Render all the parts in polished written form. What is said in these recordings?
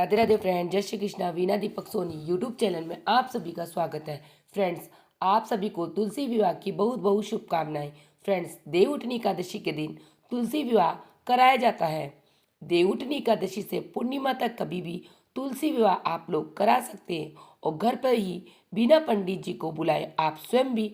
Radhe Radhe friend, जय Shri Krishna. Veena Deepak Soni YouTube channel में आप सभी का स्वागत है। फ्रेंड्स, आप सभी को तुलसी विवाह की बहुत बहुत शुभकामनाएं। फ्रेंड्स, देवउठनी एकादशी के दिन तुलसी विवाह कराया जाता है। देवउठनी एकादशी से पूर्णिमा तक कभी भी तुलसी विवाह आप लोग करा सकते हैं और घर पर ही बिना पंडित जी को बुलाए आप स्वयं भी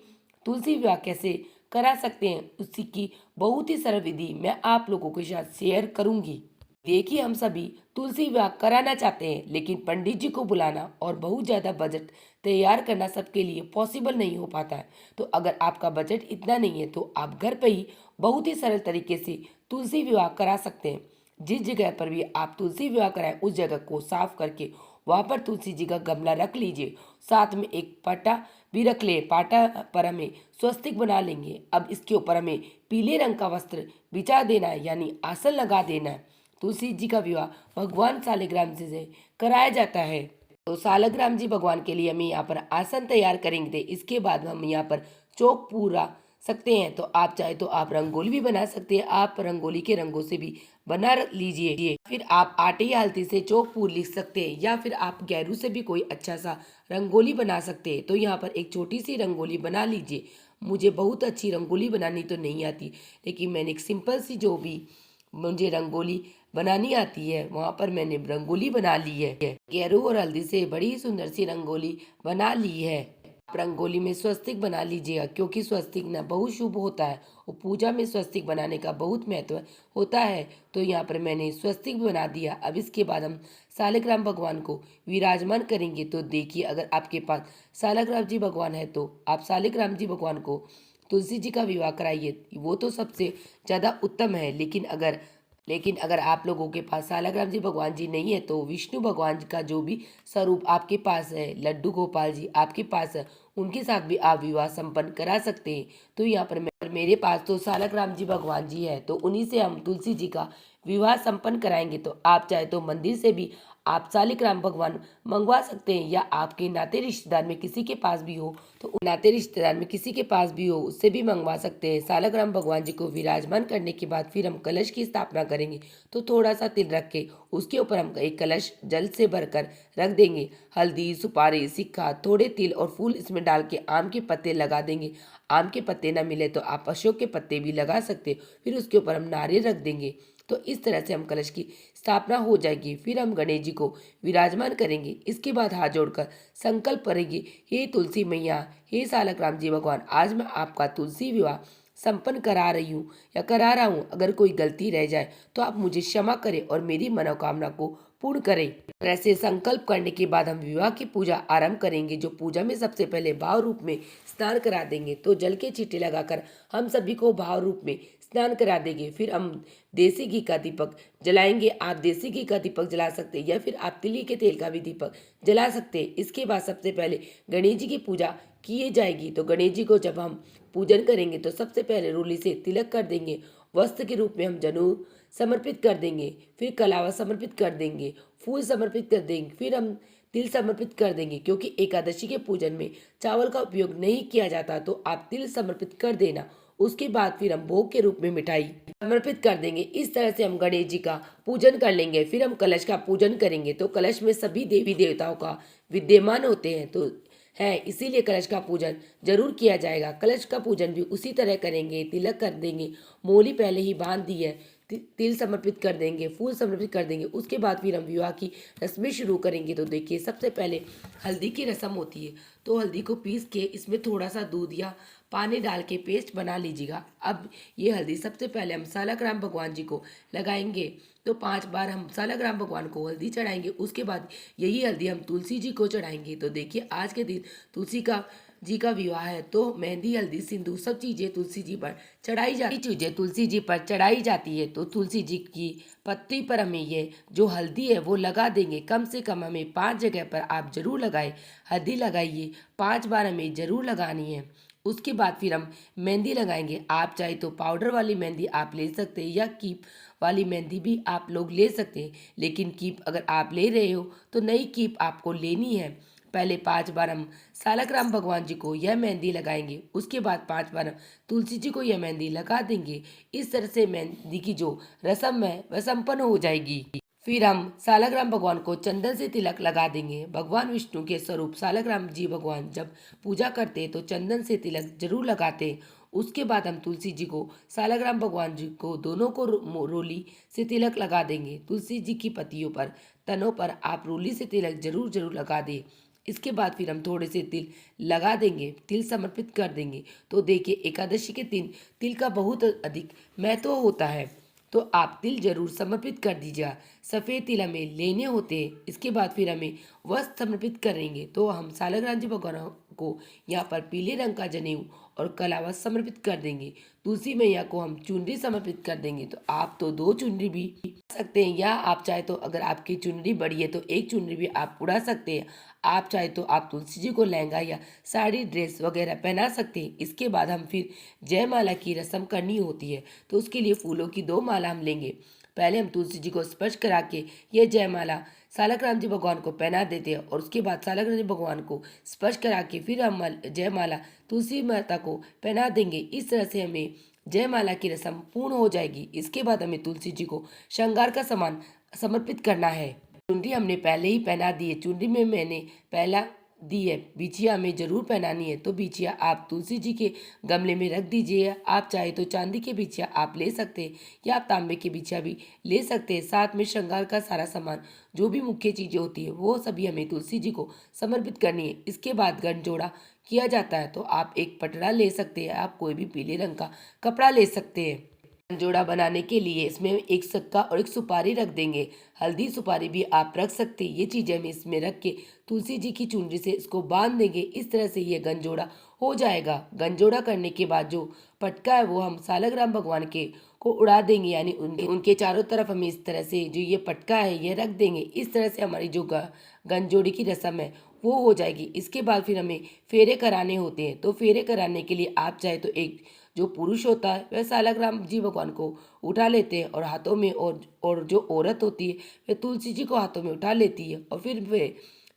तुलसी विवाह कैसे करा सकते हैं, उसी की बहुत ही सरल विधि मैं आप लोगों के साथ शेयर करूंगी। देखिए, हम सभी तुलसी विवाह कराना चाहते हैं, लेकिन पंडित जी को बुलाना और बहुत ज़्यादा बजट तैयार करना सबके लिए पॉसिबल नहीं हो पाता है। तो अगर आपका बजट इतना नहीं है तो आप घर पर ही बहुत ही सरल तरीके से तुलसी विवाह करा सकते हैं। जिस जगह पर भी आप तुलसी विवाह कराएं उस जगह को साफ करके वहाँ पर तुलसी जी का गमला रख लीजिए। साथ में एक पाटा भी रख ले। पाटा पर हमें स्वस्तिक बना लेंगे। अब इसके ऊपर हमें पीले रंग का वस्त्र बिछा देना है, यानी आसन लगा देना है। तुलसी जी का विवाह भगवान सालिग्राम जी से कराया जाता है। तो सालिग्राम जी भगवान के लिए हमें यहाँ पर आसन तैयार करेंगे। इसके बाद हम यहाँ पर चौक पूरा सकते हैं। तो आप चाहे तो आप रंगोली भी बना सकते हैं। आप रंगोली के रंगों से भी बना लीजिए। फिर आप आटे या हल्दी से चौक पूर लिख सकते हैं, या फिर आप गैरू से भी कोई अच्छा सा रंगोली बना सकते हैं। तो यहाँ पर एक छोटी सी रंगोली बना लीजिए। मुझे बहुत अच्छी रंगोली बनानी तो नहीं आती, लेकिन मैंने एक सिंपल सी जो भी मुझे रंगोली बनानी आती है वहाँ पर मैंने रंगोली बना ली है। गेरू और हल्दी से बड़ी सुंदर सी रंगोली बना ली है। आप रंगोली में स्वस्तिक बना लीजिएगा, क्योंकि स्वस्तिक ना बहुत शुभ होता है और पूजा में स्वस्तिक बनाने का बहुत महत्व होता है। तो यहाँ पर मैंने स्वस्तिक बना दिया। अब इसके बाद हम सालिग्राम भगवान को विराजमान करेंगे। तो देखिए, अगर आपके पास सालिग्राम जी भगवान है तो आप सालिग्राम जी भगवान को तुलसी जी का विवाह कराइए, वो तो सबसे ज़्यादा उत्तम है। लेकिन अगर आप लोगों के पास सालिग्राम जी भगवान जी नहीं है तो विष्णु भगवान का जो भी स्वरूप आपके पास है, लड्डू गोपाल जी आपके पास है, उनके साथ भी आप विवाह संपन्न करा सकते हैं। तो यहाँ पर मेरे पास तो सालिग्राम जी भगवान जी है, तो उन्हीं से हम तुलसी जी का विवाह संपन्न कराएंगे। तो आप चाहे तो मंदिर से भी आप सालिग्राम भगवान मंगवा सकते हैं, या आपके नाते रिश्तेदार में किसी के पास भी हो तो नाते रिश्तेदार में किसी के पास भी हो उससे भी मंगवा सकते हैं। सालिग्राम भगवान जी को विराजमान करने के बाद फिर हम कलश की स्थापना करेंगे। तो थोड़ा सा तिल रख के उसके ऊपर हम एक कलश जल से भरकर रख देंगे। हल्दी, सुपारी, सिक्का, थोड़े तिल और फूल इसमें डाल के आम के पत्ते लगा देंगे। आम के पत्ते ना मिले तो आप अशोक के पत्ते भी लगा सकते हो। फिर उसके ऊपर हम नारियल रख देंगे। तो इस तरह से हम कलश की स्थापना हो जाएगी। फिर हम गणेश जी को विराजमान करेंगे। इसके बाद हाथ जोड़कर संकल्प करेंगे, हे तुलसी मैया, हे सालिग्राम जी भगवान, आज मैं आपका तुलसी विवाह संपन्न करा रही हूँ या करा रहा हूँ। अगर कोई गलती रह जाए तो आप मुझे क्षमा करें और मेरी मनोकामना को पूर्ण करें। ऐसे संकल्प करने के बाद हम विवाह की पूजा आरंभ करेंगे। जो पूजा में सबसे पहले भाव रूप में स्नान करा देंगे। तो जल के छींटे लगाकर हम सभी को भाव रूप में स्नान करा देंगे। फिर हम देसी घी का दीपक जलाएंगे। आप देसी घी का दीपक जला सकते हैं, या फिर आप तिली के तेल का भी दीपक जला सकते हैं। इसके बाद सबसे पहले गणेश जी की पूजा की जाएगी। तो गणेश जी को जब हम पूजन करेंगे तो सबसे पहले रूली से तिलक कर देंगे। वस्त्र के रूप में हम जनेऊ समर्पित कर देंगे। फिर कलावा समर्पित कर देंगे, फूल समर्पित कर देंगे। फिर हम तिल समर्पित कर देंगे, क्योंकि एकादशी के पूजन में चावल का उपयोग नहीं किया जाता, तो आप तिल समर्पित कर देना। उसके बाद फिर हम भोग के रूप में मिठाई समर्पित कर देंगे। इस तरह से हम गणेश जी का पूजन कर लेंगे। फिर हम कलश का पूजन करेंगे। तो कलश में सभी देवी देवताओं का विद्यमान होते हैं तो है, इसीलिए कलश का पूजन जरूर किया जाएगा। कलश का पूजन भी उसी तरह करेंगे। तिलक कर देंगे, मोली पहले ही बांध दी है, तिल समर्पित कर देंगे, फूल समर्पित कर देंगे। उसके बाद फिर हम विवाह की रस्में शुरू करेंगे। तो देखिए, सबसे पहले हल्दी की रस्म होती है। तो हल्दी को पीस के इसमें थोड़ा सा दूध या पानी डाल के पेस्ट बना लीजिएगा। अब ये हल्दी सबसे पहले हम सालिग्राम भगवान जी को लगाएंगे। तो 5 बार हम सालिग्राम भगवान को हल्दी चढ़ाएंगे। उसके बाद यही हल्दी हम तुलसी जी को चढ़ाएंगे। तो देखिए, आज के दिन तुलसी का जी का विवाह है, तो मेहंदी, हल्दी, सिंदूर सब चीज़ें तुलसी जी पर चढ़ाई जाती है। तो तुलसी जी की पत्ती पर हमें ये जो हल्दी है वो लगा देंगे। कम से कम हमें 5 जगह पर आप जरूर लगाए, हल्दी लगाइए। 5 बार हमें जरूर लगानी है। उसके बाद फिर हम मेहंदी लगाएंगे। आप चाहे तो पाउडर वाली मेहंदी आप ले सकते हैं, या कीप वाली मेहंदी भी आप लोग ले सकते हैं। लेकिन कीप अगर आप ले रहे हो तो नई कीप आपको लेनी है। पहले 5 बार हम सालिग्राम भगवान जी को यह मेहंदी लगाएंगे। उसके बाद 5 बार हम तुलसी जी को यह मेहंदी लगा देंगे। इस तरह से मेहंदी की जो रस्म है वह संपन्न हो जाएगी। फिर हम सालग्राम भगवान को चंदन से तिलक लगा देंगे। भगवान विष्णु के स्वरूप सालग्राम जी भगवान जब पूजा करते हैं तो चंदन से तिलक जरूर लगाते हैं। उसके बाद हम तुलसी जी को सालग्राम भगवान जी को दोनों को रोली से तिलक लगा देंगे। तुलसी जी की पत्तियों पर, तनों पर आप रोली से तिलक जरूर जरूर लगा दें। इसके बाद फिर हम थोड़े से तिल लगा देंगे, तिल समर्पित कर देंगे। तो देखिए, एकादशी के दिन तिल का बहुत अधिक महत्व होता है, तो आप तिल जरूर समर्पित कर दीजिएगा। सफ़ेद तिल हमें लेने होते हैं। इसके बाद फिर हमें वस्त्र समर्पित करेंगे। तो हम सालग्राम जी भगवान को यहाँ पर पीले रंग का जनेऊ और कलावा समर्पित कर देंगे। तुलसी मैया को हम चुनरी समर्पित कर देंगे। तो आप तो 2 चुनरी भी सकते हैं, या आप चाहे तो अगर आपकी चुनरी बड़ी है तो 1 चुनरी भी आप उड़ा सकते हैं। आप चाहे तो आप तुलसी जी को लहंगा या साड़ी ड्रेस वगैरह पहना सकते हैं। इसके बाद हम फिर जयमाला की रस्म करनी होती है। तो उसके लिए फूलों की 2 माला हम लेंगे। पहले हम तुलसी जी को स्पर्श करा के यह जयमाला सालग्राम जी भगवान को पहना देते हैं, और उसके बाद सालग्राम जी भगवान को स्पर्श करा के फिर हम जयमाला तुलसी माता को पहना देंगे। इस तरह से हमें जयमाला की रस्म पूर्ण हो जाएगी। इसके बाद हमें तुलसी जी को श्रृंगार का सामान समर्पित करना है। चुनरी हमने पहले ही पहना दी है। चुनरी में मैंने पहला दी है, बिछिया हमें जरूर पहनानी है। तो बिछिया आप तुलसी जी के गमले में रख दीजिए। आप चाहे तो चांदी के बिछिया आप ले सकते हैं, या आप तांबे के बिछिया भी ले सकते हैं। साथ में श्रृंगार का सारा सामान, जो भी मुख्य चीज़ें होती है, वो सभी हमें तुलसी जी को समर्पित करनी है। इसके बाद गठजोड़ा किया जाता है। तो आप एक पटड़ा ले सकते हैं, आप कोई भी पीले रंग का कपड़ा ले सकते हैं। जोड़ा बनाने के लिए इसमें एक सिक्का और एक सुपारी रख देंगे। हल्दी सुपारी भी आप रख सकते हैं। ये चीज़ें हम इसमें रख के तुलसी जी की चुनरी से इसको बांध देंगे। इस तरह से ये गंजोड़ा हो जाएगा। गंजोड़ा करने के बाद जो पटका है वो हम सालग्राम भगवान के को उड़ा देंगे, यानी उनके उनके चारों तरफ हम इस तरह से जो ये पटका है ये रख देंगे। इस तरह से हमारी जो गंजोड़ी की रस्म है वो हो जाएगी। इसके बाद फिर हमें फेरे कराने होते हैं। तो फेरे कराने के लिए आप चाहे तो एक जो पुरुष होता है वह सालग्राम जी भगवान को उठा लेते हैं, और हाथों में, और जो औरत होती है वह तुलसी जी को हाथों में उठा लेती है, और फिर वे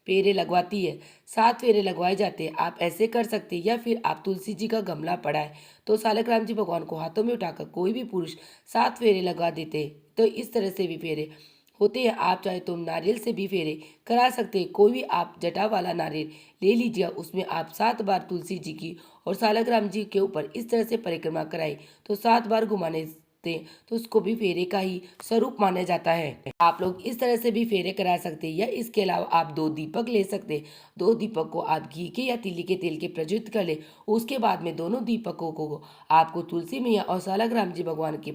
फेरे लगवाती है। 7 फेरे लगवाए जाते हैं। आप ऐसे कर सकते हैं, या फिर आप तुलसी जी का गमला पड़ा है तो सालग्राम जी भगवान को हाथों में उठाकर कोई भी पुरुष 7 फेरे लगा देते हैं। तो इस तरह से भी फेरे होते हैं। आप चाहे तो नारियल से भी फेरे करा सकते हैं। कोई भी आप जटा वाला नारियल ले लीजिए, उसमें आप 7 बार तुलसी जी की और सालग्राम जी के ऊपर इस तरह से परिक्रमा कराई। तो 7 बार घुमाने से तो उसको भी फेरे का ही स्वरूप माना जाता है। आप लोग इस तरह से भी फेरे करा सकते हैं, या इसके अलावा आप 2 दीपक ले सकते हैं। 2 दीपक को आप घी के या तिली के तेल के प्रज्वलित कर ले। उसके बाद में दोनों दीपकों को आपको तुलसी मैया और सालग्राम जी भगवान के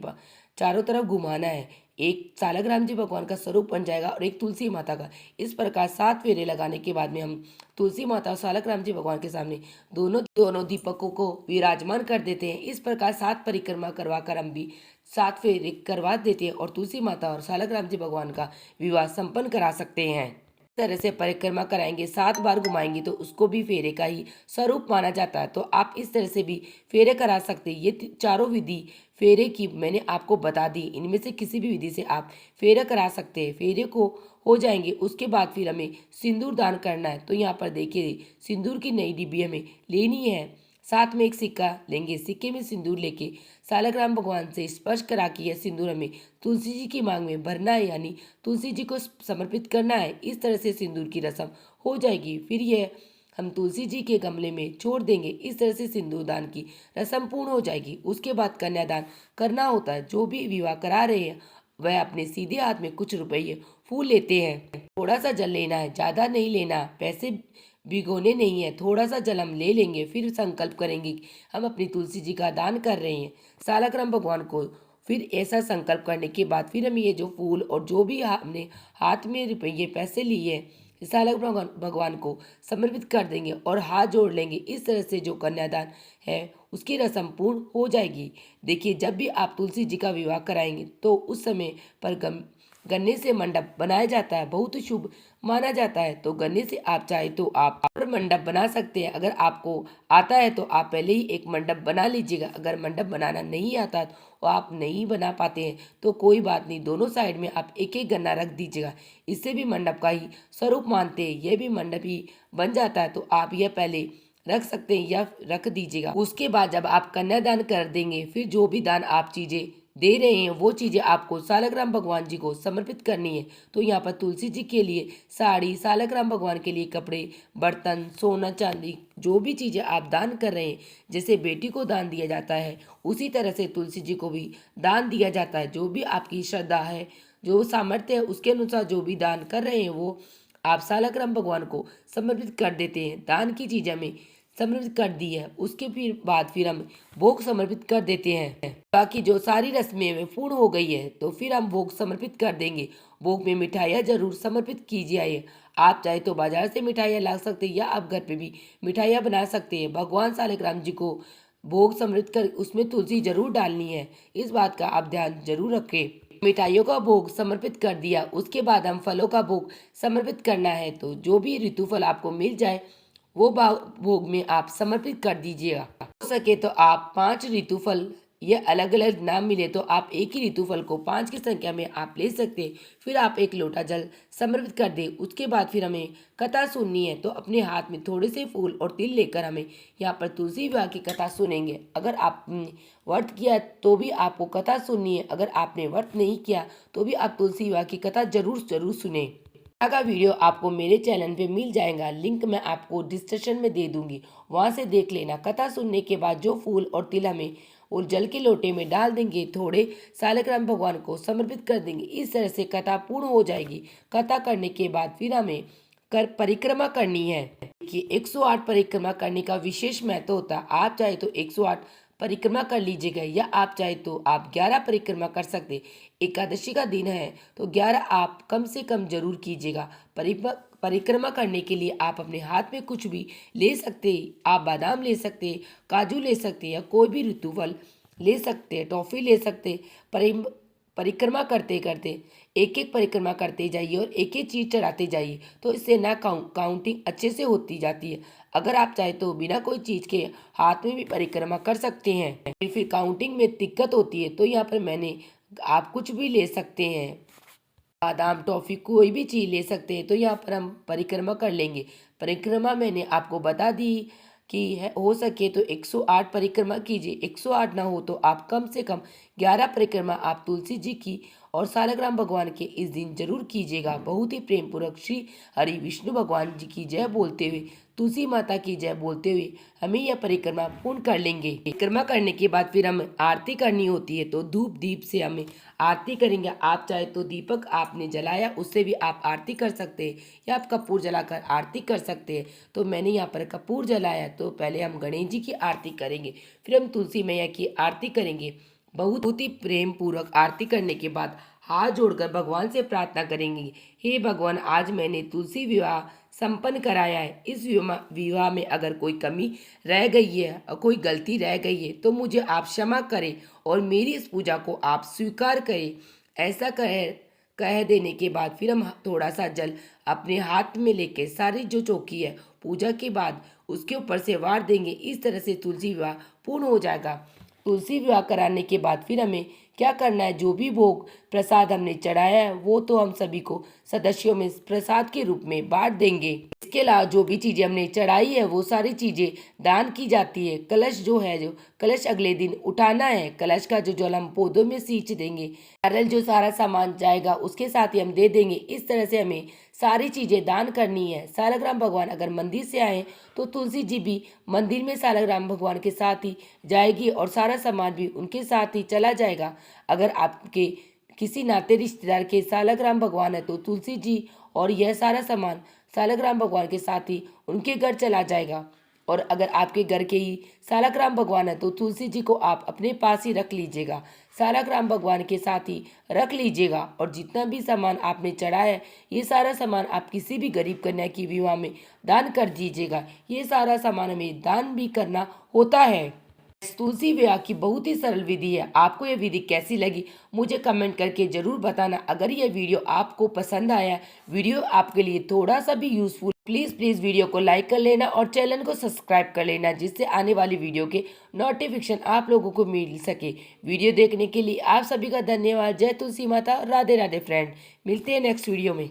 चारों तरफ घुमाना है। एक सालग्राम जी भगवान का स्वरूप बन जाएगा और एक तुलसी माता का। इस प्रकार 7 फेरे लगाने के बाद में हम तुलसी माता और सालग्राम जी भगवान के सामने दोनों दीपकों को विराजमान कर देते हैं। इस प्रकार 7 परिक्रमा करवा कर हम भी 7 फेरे करवा देते हैं, और तुलसी माता और सालग्राम जी भगवान का विवाह संपन्न करा सकते हैं। तरह से परिक्रमा कराएंगे, 7 बार घुमाएंगे तो उसको भी फेरे का ही स्वरूप माना जाता है। तो आप इस तरह से भी फेरे करा सकते हैं। ये चारों विधि फेरे की मैंने आपको बता दी। इनमें से किसी भी विधि से आप फेरे करा सकते हैं। फेरे को हो जाएंगे, उसके बाद फिर हमें सिंदूर दान करना है। तो यहाँ पर देखिए, सिंदूर की नई डिब्बी हमें लेनी है। साथ में एक सिक्का लेंगे। सिक्के में सिंदूर लेके सालग्राम भगवान से स्पर्श करा के यह सिंदूर हमें तुलसी जी की मांग में भरना है, यानी तुलसी जी को समर्पित करना है। इस तरह से सिंदूर की रस्म हो जाएगी। फिर यह हम तुलसी जी के गमले में छोड़ देंगे। इस तरह से सिंदूर दान की रस्म पूर्ण हो जाएगी। उसके बाद कन्यादान करना होता है। जो भी विवाह करा रहे हैं वह अपने सीधे हाथ में कुछ रुपये फूल लेते हैं। थोड़ा सा जल लेना है, ज़्यादा नहीं लेना, पैसे भिगोने नहीं है। थोड़ा सा जल हम ले लेंगे, फिर संकल्प करेंगे कि हम अपनी तुलसी जी का दान कर रहे हैं सालग्राम भगवान को। फिर ऐसा संकल्प करने के बाद फिर हम ये जो फूल और जो भी हमने हाथ में रुपये पैसे लिए हैं सालग्राम भगवान को समर्पित कर देंगे और हाथ जोड़ लेंगे। इस तरह से जो कन्यादान है उसकी रस्म पूर्ण हो जाएगी। देखिए, जब भी आप तुलसी जी का विवाह कराएंगे तो उस समय पर गन्ने से मंडप बनाया जाता है, बहुत शुभ माना जाता है। तो गन्ने से आप चाहे तो आप और मंडप बना सकते हैं। अगर आपको आता है तो आप पहले ही एक मंडप बना लीजिएगा। अगर मंडप बनाना नहीं आता तो आप नहीं बना पाते हैं तो कोई बात नहीं, दोनों साइड में आप एक एक गन्ना रख दीजिएगा। इससे भी मंडप का ही स्वरूप मानते हैं, यह भी मंडप ही बन जाता है। तो आप यह पहले रख सकते हैं या रख दीजिएगा। उसके बाद जब आप कन्यादान कर देंगे, फिर जो भी दान आप चीज़ें दे रहे हैं वो चीज़ें आपको सालग्राम भगवान जी को समर्पित करनी है। तो यहाँ पर तुलसी जी के लिए साड़ी, सालग्राम भगवान के लिए कपड़े, बर्तन, सोना चांदी, जो भी चीज़ें आप दान कर रहे हैं, जैसे बेटी को दान दिया जाता है उसी तरह से तुलसी जी को भी दान दिया जाता है। जो भी आपकी श्रद्धा है, जो सामर्थ्य है, उसके अनुसार जो भी दान कर रहे हैं वो आप सालग्राम भगवान को समर्पित कर देते हैं। दान की चीज़ हमें समर्पित कर दी है, उसके फिर बाद फिर हम भोग समर्पित कर देते हैं। बाकी जो सारी रस्में में पूर्ण हो गई है तो फिर हम भोग समर्पित कर देंगे। भोग में मिठाइयाँ जरूर समर्पित कीजिए। आप चाहे तो बाजार से मिठाइयाँ ला सकते हैं या आप घर पे भी मिठाइयाँ बना सकते हैं। भगवान सालग्राम जी को भोग समर्पित कर उसमें तुलसी जरूर डालनी है, इस बात का आप ध्यान जरूर रखें। मिठाइयों का भोग समर्पित कर दिया, उसके बाद हम फलों का भोग समर्पित करना है। तो जो भी ऋतुफल आपको मिल जाए वो भोग में आप समर्पित कर दीजिएगा। हो सके तो आप 5 ऋतुफल, ये अलग अलग नाम मिले तो आप एक ही ऋतुफल को 5 की संख्या में आप ले सकते हैं। फिर आप एक लोटा जल समर्पित कर दें। उसके बाद फिर हमें कथा सुननी है, तो अपने हाथ में थोड़े से फूल और तिल लेकर हमें यहाँ पर तुलसी विवाह की कथा सुनेंगे। अगर आप व्रत किया तो भी आपको कथा सुननी है, अगर आपने व्रत नहीं किया तो भी आप तुलसी विवाह की कथा जरूर सुने। का वीडियो आपको मेरे चैनल पे मिल जाएगा, लिंक मैं आपको डिस्क्रिप्शन में दे दूंगी, वहां से देख लेना। कथा सुनने के बाद जो फूल और तिल हमें और जल के लोटे में डाल देंगे, थोड़े सालग्राम भगवान को समर्पित कर देंगे। इस तरह से कथा पूर्ण हो जाएगी। कथा करने के बाद फिर हमें परिक्रमा करनी है कि 108 परिक्रमा करने का विशेष महत्व होता है। आप चाहे तो 108 परिक्रमा कर लीजिएगा या आप चाहे तो आप 11 परिक्रमा कर सकते। एकादशी का दिन है तो 11 आप कम से कम जरूर कीजिएगा। परिक्रमा करने के लिए आप अपने हाथ में कुछ भी ले सकते हैं। आप बादाम ले सकते, काजू ले सकते या कोई भी ऋतुफल ले सकते, टॉफी ले सकते। परिक्रमा करते करते एक एक परिक्रमा करते जाइए और एक एक चीज़ चढ़ाते जाइए, तो इससे ना काउंटिंग अच्छे से होती जाती है। अगर आप चाहे तो बिना कोई चीज़ के हाथ में भी परिक्रमा कर सकते हैं। फिर काउंटिंग में दिक्कत होती है तो यहाँ पर मैंने आप कुछ भी ले सकते हैं, बादाम, टॉफी, कोई भी चीज़ ले सकते हैं। तो यहाँ पर हम परिक्रमा कर लेंगे। परिक्रमा मैंने आपको बता दी कि है, हो सके तो 108 परिक्रमा कीजिए। 108 ना हो तो आप कम से कम 11 परिक्रमा आप तुलसी जी की और सालग्राम भगवान के इस दिन जरूर कीजिएगा। बहुत ही प्रेम पूर्वक श्री हरि विष्णु भगवान जी की जय बोलते हुए, तुलसी माता की जय बोलते हुए हमें यह परिक्रमा पूर्ण कर लेंगे। परिक्रमा करने के बाद फिर हमें आरती करनी होती है, तो धूप दीप से हमें आरती करेंगे। आप चाहे तो दीपक आपने जलाया उससे भी आप आरती कर सकते हैं या आप कपूर जलाकर आरती कर सकते हैं। तो मैंने यहाँ पर कपूर जलाया, तो पहले हम गणेश जी की आरती करेंगे, फिर हम तुलसी मैया की आरती करेंगे। बहुत ही प्रेम पूर्वक आरती करने के बाद हाथ जोड़कर भगवान से प्रार्थना करेंगे, हे भगवान, आज मैंने तुलसी विवाह संपन्न कराया है। इस विवाह में अगर कोई कमी रह गई है और कोई गलती रह गई है तो मुझे आप क्षमा करें और मेरी इस पूजा को आप स्वीकार करें। ऐसा कह देने के बाद फिर हम थोड़ा सा जल अपने हाथ में लेके सारी जो चौकी है पूजा के बाद उसके ऊपर से वार देंगे। इस तरह से तुलसी विवाह पूर्ण हो जाएगा। तुलसी विवाह कराने के बाद फिर हमें क्या करना है, जो भी भोग प्रसाद हमने चढ़ाया है वो तो हम सभी को सदस्यों में प्रसाद के रूप में बांट देंगे। इसके अलावा जो भी चीज़ें हमने चढ़ाई है वो सारी चीज़ें दान की जाती है। कलश जो है, जो कलश अगले दिन उठाना है, कलश का जो जल हम पौधों में सींच देंगे। नारियल जो सारा सामान जाएगा उसके साथ ही हम दे देंगे। इस तरह से हमें सारी चीज़ें दान करनी है। सालग्राम भगवान अगर मंदिर से आए तो तुलसी जी भी मंदिर में सालग्राम भगवान के साथ ही जाएगी और सारा सामान भी उनके साथ ही चला जाएगा। अगर आपके किसी नाते रिश्तेदार के सालग्राम भगवान है तो तुलसी जी और यह सारा सामान सालग्राम भगवान के साथ ही उनके घर चला जाएगा। और अगर आपके घर के ही सालग्राम भगवान है तो तुलसी जी को आप अपने पास ही रख लीजिएगा, सालग्राम भगवान के साथ ही रख लीजिएगा। और जितना भी सामान आपने चढ़ाया है ये सारा सामान आप किसी भी गरीब कन्या की विवाह में दान कर दीजिएगा। ये सारा सामान हमें दान भी करना होता है। तुलसी विवाह की बहुत ही सरल विधि है। आपको यह विधि कैसी लगी मुझे कमेंट करके जरूर बताना। अगर यह वीडियो आपको पसंद आया, वीडियो आपके लिए थोड़ा सा भी यूजफुल, प्लीज़ वीडियो को लाइक कर लेना और चैनल को सब्सक्राइब कर लेना, जिससे आने वाली वीडियो के नोटिफिकेशन आप लोगों को मिल सके। वीडियो देखने के लिए आप सभी का धन्यवाद। जय तुलसी माता, राधे राधे फ्रेंड। मिलते हैं नेक्स्ट वीडियो में।